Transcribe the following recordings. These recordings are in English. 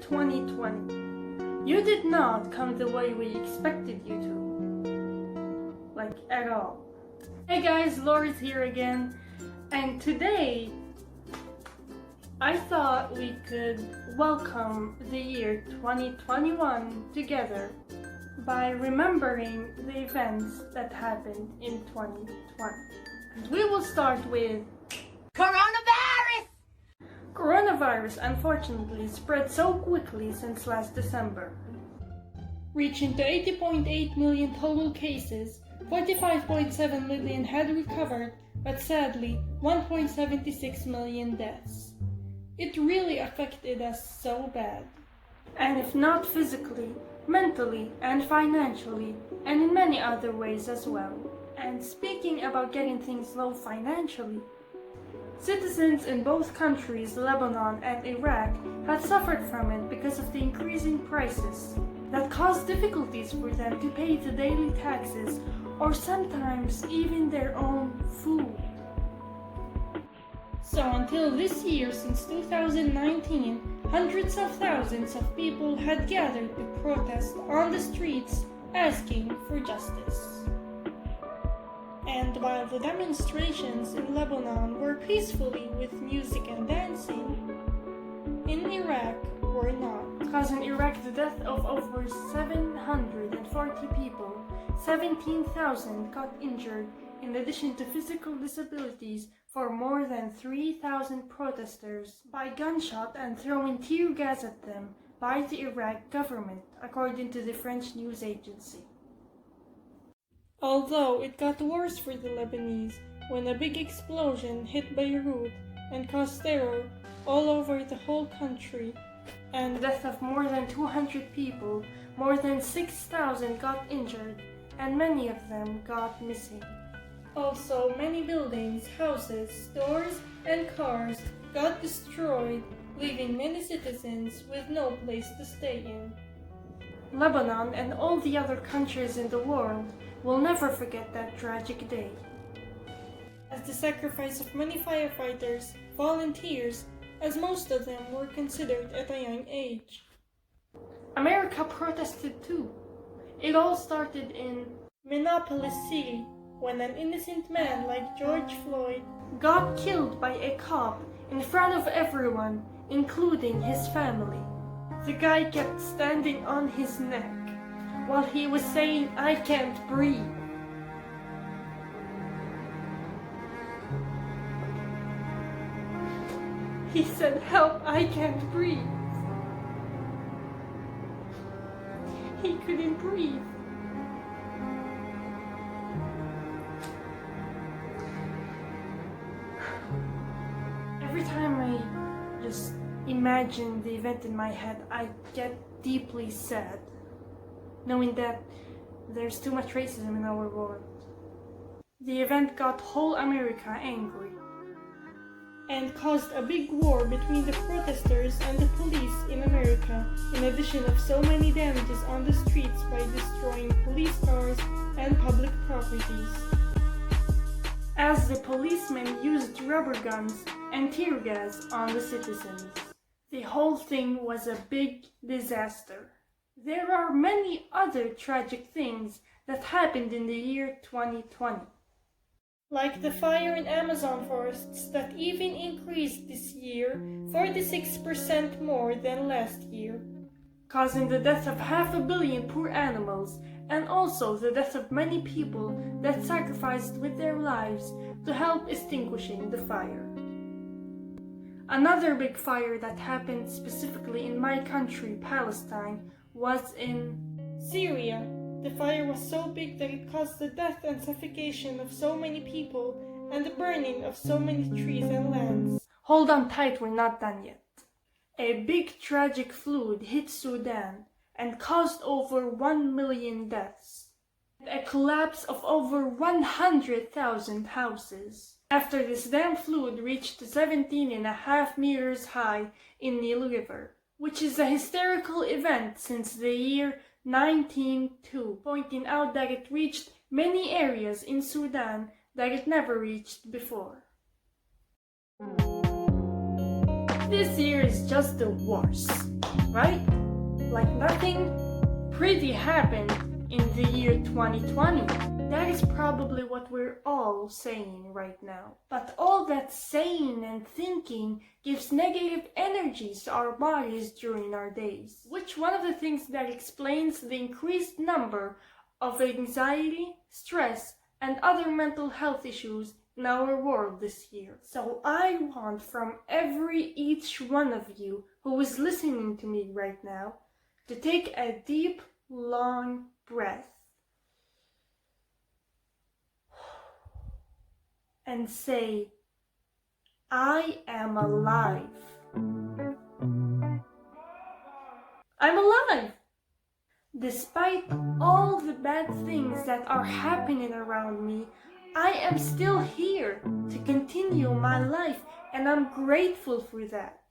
2020. You did not come the way we expected you to. Like, at all. Hey guys, Laura's here again, and today I thought we could welcome the year 2021 together by remembering the events that happened in 2020. And we will start with Coronavirus! Coronavirus unfortunately spread so quickly since last December, reaching to 80.8 million total cases. 45.7 million had recovered, but sadly 1.76 million deaths. It really affected us so bad. And if not physically, mentally and financially, and in many other ways as well. And speaking about getting things low financially, citizens in both countries, Lebanon and Iraq, had suffered from it because of the increasing prices that caused difficulties for them to pay the daily taxes or sometimes even their own food. So until this year, since 2019, hundreds of thousands of people had gathered to protest on the streets asking for justice. And while the demonstrations in Lebanon were peacefully with music and dancing, in Iraq were not. Because in Iraq the death of over 740 people, 17,000 got injured, in addition to physical disabilities for more than 3,000 protesters by gunshot and throwing tear gas at them by the Iraq government, according to the French news agency. Although it got worse for the Lebanese when a big explosion hit Beirut and caused terror all over the whole country, and the death of more than 200 people, more than 6,000 got injured, and many of them got missing. Also, many buildings, houses, stores, and cars got destroyed, leaving many citizens with no place to stay in. Lebanon and all the other countries in the world will never forget that tragic day, as the sacrifice of many firefighters, volunteers, as most of them were considered at a young age. America protested too. It all started in Minneapolis City, when an innocent man like George Floyd got killed by a cop in front of everyone, including his family. The guy kept standing on his neck while he was saying, "I can't breathe." He said, "Help, I can't breathe." He couldn't breathe. Every time I just imagine the event in my head, I get deeply sad, knowing that there's too much racism in our world. The event got whole America angry and caused a big war between the protesters and the police in America, in addition of so many damages on the streets by destroying police cars and public properties, as the policemen used rubber guns and tear gas on the citizens. The whole thing was a big disaster. There are many other tragic things that happened in the year 2020. Like the fire in Amazon forests that even increased this year 46% more than last year, causing the death of 500 million poor animals, and also the death of many people that sacrificed with their lives to help extinguishing the fire. Another big fire that happened specifically in my country, Palestine, was in Syria. The fire was so big that it caused the death and suffocation of so many people and the burning of so many trees and lands. Hold on tight, we're not done yet. A big tragic flood hit Sudan and caused over 1 million deaths. A collapse of over 100,000 houses. After this damn flood reached 17.5 meters high in Nile River, which is a hysterical event since the year 1902, pointing out that it reached many areas in Sudan that it never reached before. This year is just the worst. right? Like nothing pretty happened in the year 2020. That is probably what we're all saying right now. But all that saying and thinking gives negative energies to our bodies during our days. Which one of the things that explains the increased number of anxiety, stress, and other mental health issues in our world this year. So I want from each one of you who is listening to me right now to take a deep, long breath and say, I am alive. I'm alive! Despite all the bad things that are happening around me, I am still here to continue my life, and I'm grateful for that.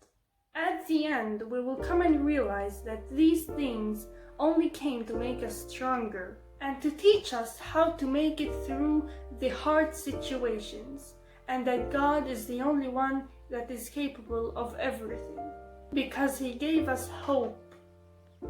At the end, we will come and realize that these things only came to make us stronger and to teach us how to make it through the hard situations, and that God is the only one that is capable of everything, because He gave us hope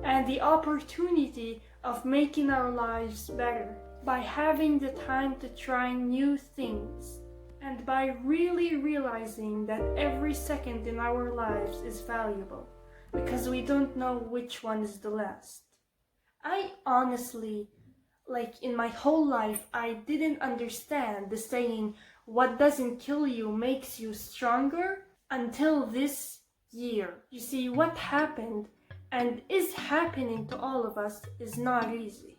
and the opportunity of making our lives better by having the time to try new things, and by really realizing that every second in our lives is valuable, because we don't know which one is the last. I honestly, in my whole life, I didn't understand the saying, what doesn't kill you makes you stronger, until this year. You see, what happened and is happening to all of us is not easy.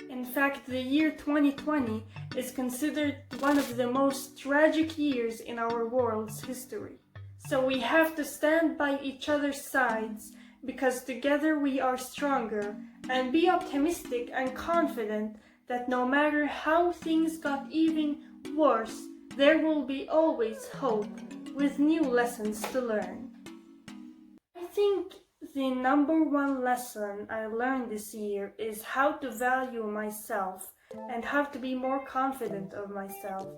In fact, the year 2020 is considered one of the most tragic years in our world's history. So we have to stand by each other's sides, because together we are stronger, and be optimistic and confident that no matter how things got even worse, there will be always hope with new lessons to learn. I think the number one lesson I learned this year is how to value myself and how to be more confident of myself,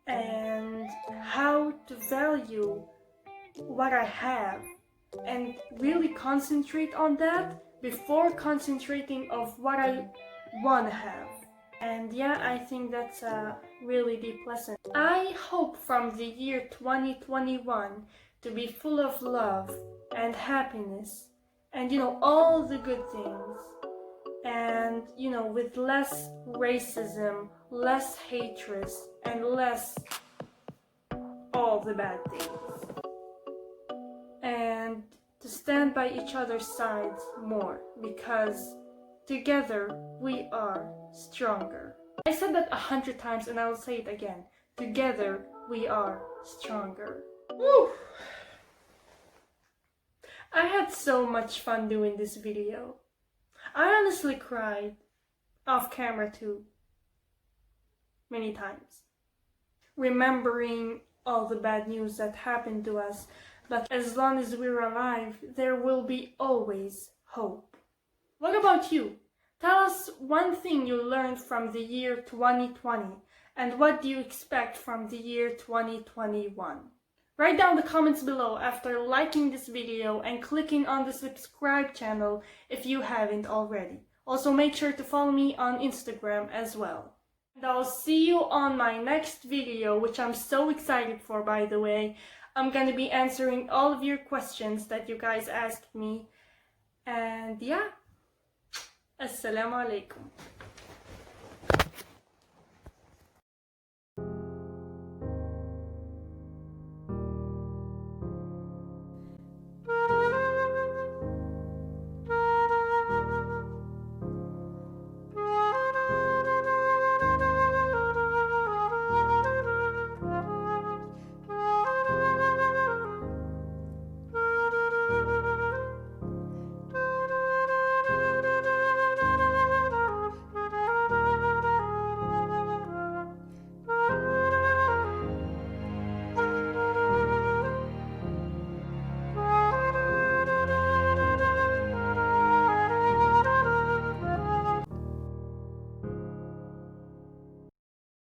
and how to value what I have and really concentrate on that before concentrating of what I want to have. And yeah, I think that's a really deep lesson. I hope from the year 2021 to be full of love and happiness and all the good things, and with less racism, less hatred, and less all the bad things, and to stand by each other's sides more, because together we are stronger. I said that 100 times and I'll say it again. Together we are stronger. Woo! I had so much fun doing this video. I honestly cried off camera too, many times, remembering all the bad news that happened to us, but as long as we're alive, there will be always hope. What about you? Tell us one thing you learned from the year 2020, and what do you expect from the year 2021? Write down the comments below after liking this video and clicking on the subscribe channel if you haven't already. Also make sure to follow me on Instagram as well. And I'll see you on my next video, which I'm so excited for, by the way. I'm gonna be answering all of your questions that you guys asked me. And yeah, Assalamu alaikum.